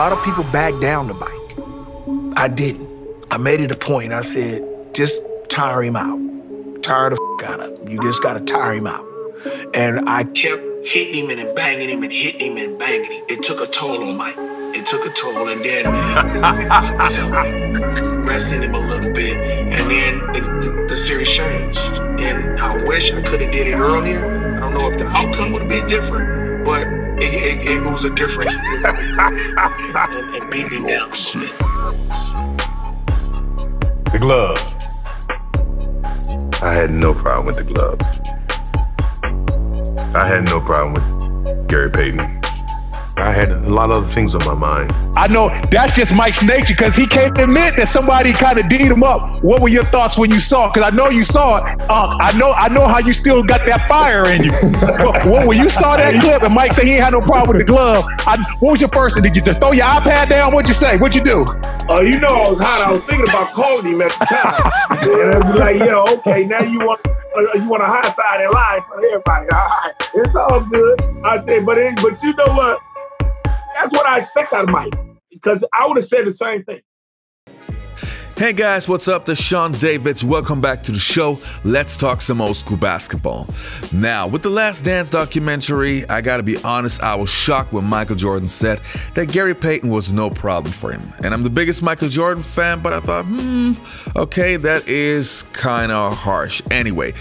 lot of people back down the bike. I didn't. I made it a point. I said, just tire him out. Tire the out of him. You just got to tire him out. And I kept hitting him and then banging him and hitting him and banging him. It took a toll on Mike. It took a toll, and then resting him a little bit, and then the series changed. And I wish I could have did it earlier. I don't know if the outcome would have been different, but it was a difference. and beat me down a little bit. The glove. I had no problem with the glove. I had no problem with Gary Payton. I had a lot of other things on my mind. I know that's just Mike's nature, because he can't admit that somebody kind of D'd him up. What were your thoughts when you saw it? Because I know you saw it. I know how you still got that fire in you. When you saw that clip and Mike said he ain't had no problem with the glove, what was your first thing? Did you just throw your iPad down? What'd you say? What'd you do? You know I was hot. I was thinking about calling him at the time. And I was like, yo, okay, now you want a high side in life for everybody. All right, it's all good. I said, but you know what? That's what I expect out of Mike, because I would have said the same thing. Hey guys, what's up? This is Sean Davids. Welcome back to the show. Let's talk some old school basketball. Now, with the Last Dance documentary, I gotta be honest, I was shocked when Michael Jordan said that Gary Payton was no problem for him. And I'm the biggest Michael Jordan fan, but I thought, okay, that is kinda harsh. Anyway,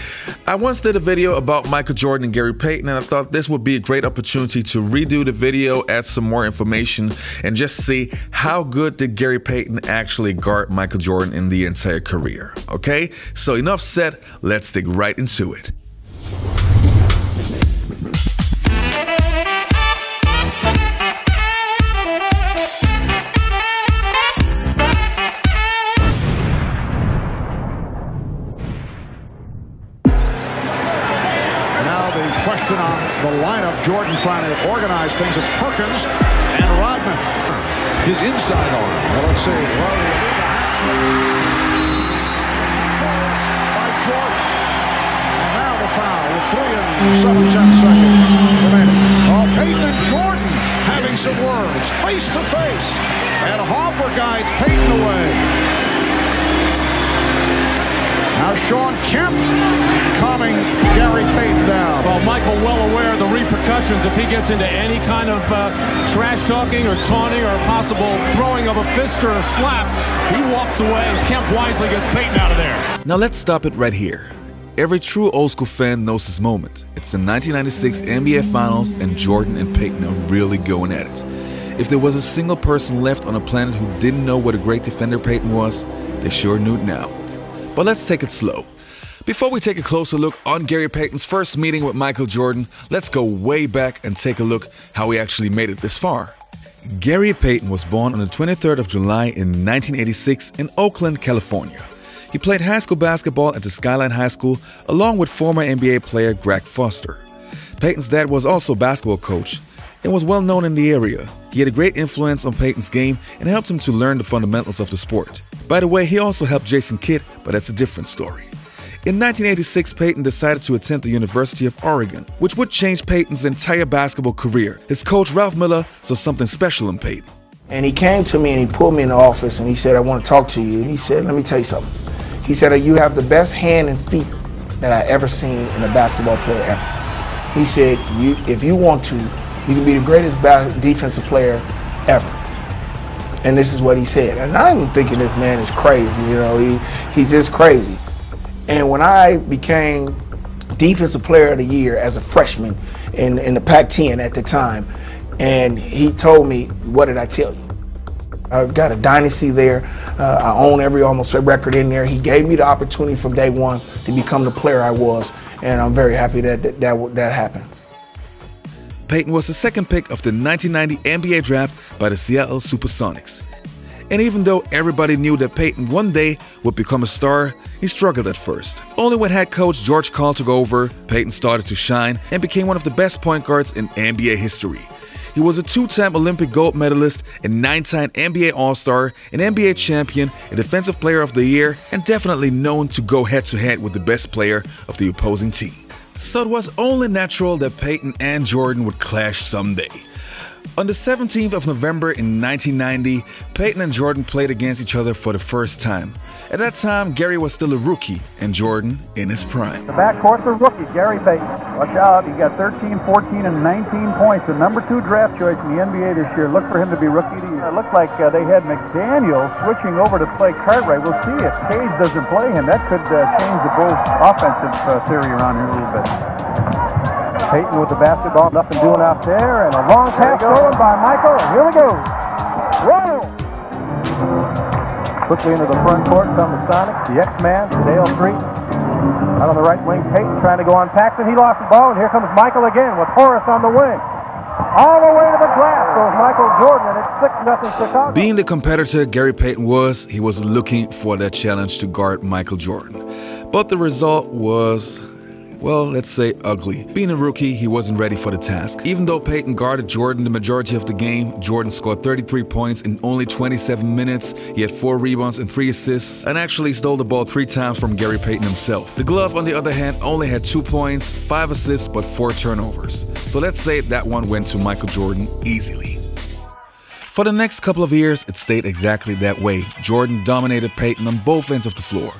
I once did a video about Michael Jordan and Gary Payton, and I thought this would be a great opportunity to redo the video, add some more information, and just see how good did Gary Payton actually guard Michael Jordan in the entire career. Okay, so enough said, let's dig right into it. Now the question on the lineup, Jordan trying to organize things. It's Perkins and Rodman. His inside arm. Well, let's see. By Jordan. And now the foul with 3 7/10 seconds remaining. Oh, Payton and Jordan having some words, face to face. And Hoffer guides Payton away. Now Sean Kemp calming Gary Payton down. Well, Michael well aware of the repercussions if he gets into any kind of trash talking or taunting or possible throwing of a fist or a slap. He walks away, and Kemp wisely gets Payton out of there. Now let's stop it right here. Every true old school fan knows this moment. It's the 1996 NBA Finals, and Jordan and Payton are really going at it. If there was a single person left on the planet who didn't know what a great defender Payton was, they sure knew it now. But let's take it slow. Before we take a closer look on Gary Payton's first meeting with Michael Jordan, let's go way back and take a look how he actually made it this far. Gary Payton was born on the 23rd of July in 1986 in Oakland, California. He played high school basketball at the Skyline High School along with former NBA player Greg Foster. Payton's dad was also a basketball coach and was well known in the area. He had a great influence on Payton's game and helped him to learn the fundamentals of the sport. By the way, he also helped Jason Kidd, but that's a different story. In 1986, Payton decided to attend the University of Oregon, which would change Payton's entire basketball career. His coach, Ralph Miller, saw something special in Payton. And he came to me and he pulled me in the office and he said, I want to talk to you. And he said, let me tell you something. He said, you have the best hand and feet that I ever seen in a basketball player ever. He said, if you want to, you can be the greatest defensive player ever. And this is what he said. And I'm thinking this man is crazy, you know, he's just crazy. And when I became Defensive Player of the Year as a freshman in the Pac-10 at the time, and he told me, what did I tell you? I've got a dynasty there. I own almost every record in there. He gave me the opportunity from day one to become the player I was, and I'm very happy that happened. Payton was the second pick of the 1990 NBA draft by the Seattle Supersonics. And even though everybody knew that Payton one day would become a star, he struggled at first. Only when head coach George Karl took over, Payton started to shine and became one of the best point guards in NBA history. He was a 2-time Olympic gold medalist, a 9-time NBA All-Star, an NBA champion, a Defensive Player of the Year, and definitely known to go head-to-head with the best player of the opposing team. So it was only natural that Payton and Jordan would clash someday. On the 17th of November in 1990, Payton and Jordan played against each other for the first time. At that time, Gary was still a rookie and Jordan in his prime. The backcourt for rookie, Gary Payton. Watch out, he got 13, 14, and 19 points. The #2 draft choice in the NBA this year. Look for him to be rookie of the year. It looked like they had McDaniel switching over to play Cartwright. We'll see if Cage doesn't play him. That could change the Bulls' offensive theory around here a little bit. Payton with the basketball, nothing doing out there, and a long pass going by Michael, and here we go. Whoa! Quickly into the front court come the Sonics, the X-Man, Dale Street. Out on the right wing, Payton trying to go on Paxson. He lost the ball, and here comes Michael again with Horace on the wing. All the way to the glass goes Michael Jordan, and it's 6-0 Chicago. Being the competitor Gary Payton was, he was looking for that challenge to guard Michael Jordan. But the result was, well, let's say ugly. Being a rookie, he wasn't ready for the task. Even though Payton guarded Jordan the majority of the game, Jordan scored 33 points in only 27 minutes. He had 4 rebounds and 3 assists, and actually stole the ball 3 times from Gary Payton himself. The glove, on the other hand, only had 2 points, 5 assists, but 4 turnovers. So let's say that one went to Michael Jordan easily. For the next couple of years, it stayed exactly that way. Jordan dominated Payton on both ends of the floor.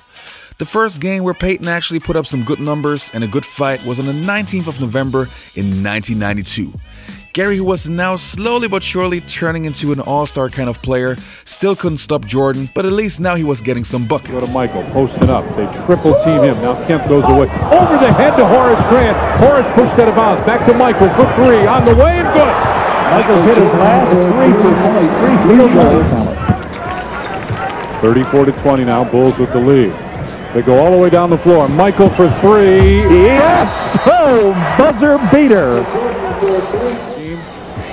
The first game where Payton actually put up some good numbers and a good fight was on the 19th of November in 1992. Gary, who was now slowly but surely turning into an all-star kind of player, still couldn't stop Jordan, but at least now he was getting some buckets. Go to Michael, posting up. They triple team him. Now Kemp goes away. Over the head to Horace Grant. Horace pushed out of bounds. Back to Michael for 3. On the way and good. Michael's hit his last 3 for only 3 field goals. 34-20 now. Bulls with the lead. They go all the way down the floor. Michael for 3. Yes! Oh, buzzer beater.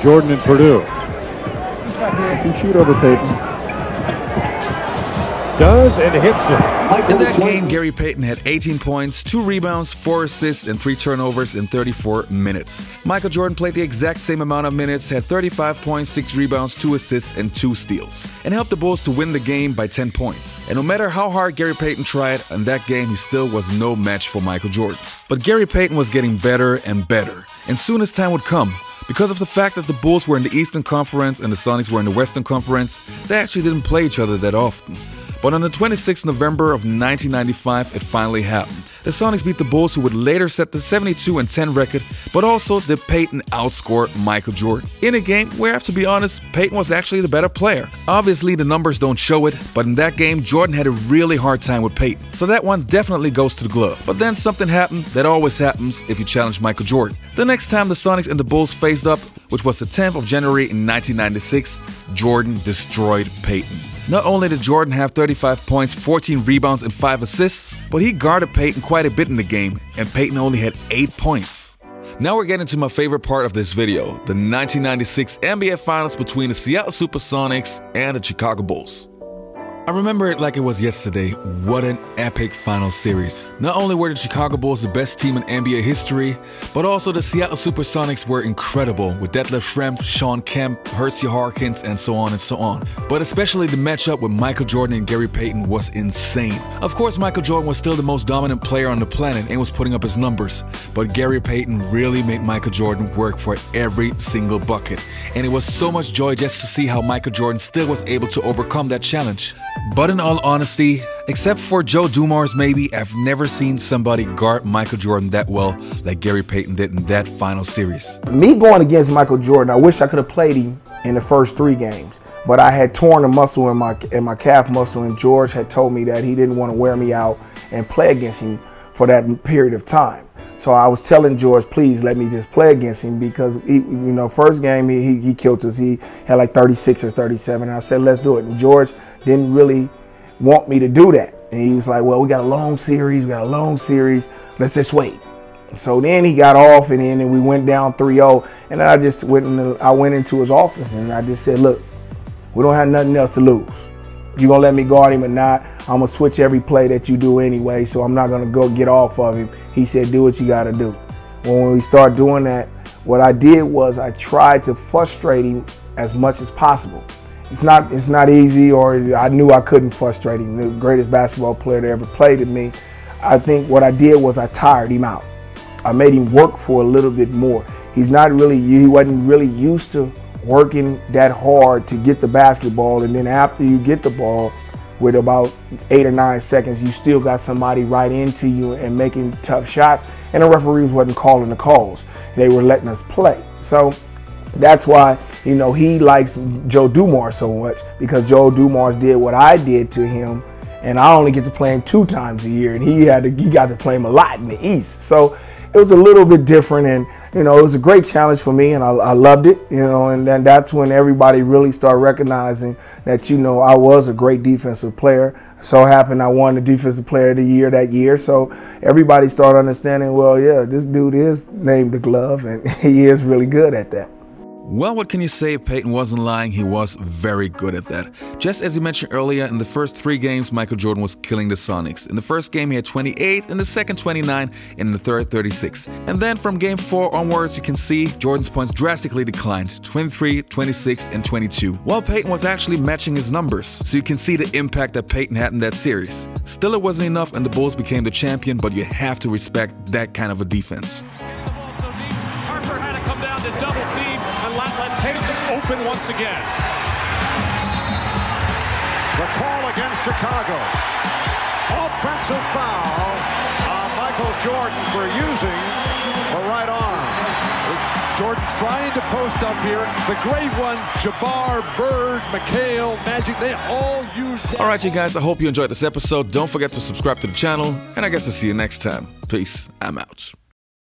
Jordan and Purdue. He shoot over Payton. Does and hits it. In that game, Gary Payton had 18 points, 2 rebounds, 4 assists, and 3 turnovers in 34 minutes. Michael Jordan played the exact same amount of minutes, had 35 points, 6 rebounds, 2 assists, and 2 steals, and helped the Bulls to win the game by 10 points. And no matter how hard Gary Payton tried, in that game he still was no match for Michael Jordan. But Gary Payton was getting better and better, and soon his time would come. Because of the fact that the Bulls were in the Eastern Conference and the Sonics were in the Western Conference, they actually didn't play each other that often. But on the 26th November of 1995, it finally happened. The Sonics beat the Bulls, who would later set the 72-10 record, but also did Payton outscore Michael Jordan. In a game where, I have to be honest, Payton was actually the better player. Obviously, the numbers don't show it, but in that game, Jordan had a really hard time with Payton. So that one definitely goes to the glove. But then something happened that always happens if you challenge Michael Jordan. The next time the Sonics and the Bulls faced up, which was the 10th of January in 1996, Jordan destroyed Payton. Not only did Jordan have 35 points, 14 rebounds, and 5 assists, but he guarded Payton quite a bit in the game, and Payton only had 8 points. Now we're getting to my favorite part of this video, the 1996 NBA Finals between the Seattle Supersonics and the Chicago Bulls. I remember it like it was yesterday. What an epic final series. Not only were the Chicago Bulls the best team in NBA history, but also the Seattle Supersonics were incredible with Detlef Schrempf, Sean Kemp, Hersey Harkins, and so on and so on. But especially the matchup with Michael Jordan and Gary Payton was insane. Of course, Michael Jordan was still the most dominant player on the planet and was putting up his numbers, but Gary Payton really made Michael Jordan work for every single bucket. And it was so much joy just to see how Michael Jordan still was able to overcome that challenge. But in all honesty, except for Joe Dumars maybe, I've never seen somebody guard Michael Jordan that well like Gary Payton did in that final series. Me going against Michael Jordan, I wish I could have played him in the first 3 games, but I had torn a muscle in my calf muscle, and George had told me that he didn't want to wear me out and play against him for that period of time. So I was telling George, please let me just play against him, because he, first game he killed us. He had like 36 or 37, and I said, let's do it. And George didn't really want me to do that. And he was like, well, we got a long series, let's just wait. So then he got off, and then we went down 3-0, and I just went into his office, and I just said, look, we don't have nothing else to lose. You gonna let me guard him or not? I'm gonna switch every play that you do anyway, so I'm not gonna go get off of him. He said, do what you gotta do. Well, when we start doing that, what I did was I tried to frustrate him as much as possible. It's not easy, or I knew I couldn't frustrate him. The greatest basketball player that ever played with me. I think what I did was I tired him out. I made him work for a little bit more. He wasn't really used to working that hard to get the basketball, and then after you get the ball, with about 8 or 9 seconds, you still got somebody right into you and making tough shots, and the referees wasn't calling the calls. They were letting us play. So that's why, you know, he likes Joe Dumars so much, because Joe Dumars did what I did to him, and I only get to play him 2 times a year, and he got to play him a lot in the East. So it was a little bit different, and you know, it was a great challenge for me, and I loved it, you know. And then that's when everybody really started recognizing that, you know, I was a great defensive player. So happened I won the Defensive Player of the Year that year, so everybody started understanding, well, yeah, this dude is named the Glove, and he is really good at that. Well, what can you say? Payton wasn't lying. He was very good at that. Just as you mentioned earlier, in the first 3 games, Michael Jordan was killing the Sonics. In the first game, he had 28, in the second 29, and in the third 36. And then from game 4 onwards, you can see Jordan's points drastically declined, 23, 26, and 22, while Payton was actually matching his numbers. So you can see the impact that Payton had in that series. Still, it wasn't enough, and the Bulls became the champion, but you have to respect that kind of a defense. Harper had to come down to double team and let Payton open once again. The call against Chicago. Offensive foul on Michael Jordan for using the right arm. Jordan trying to post up here. The great ones, Jabbar, Bird, McHale, Magic, they all used that. Alright, you guys, I hope you enjoyed this episode. Don't forget to subscribe to the channel, and I guess I'll see you next time. Peace. I'm out.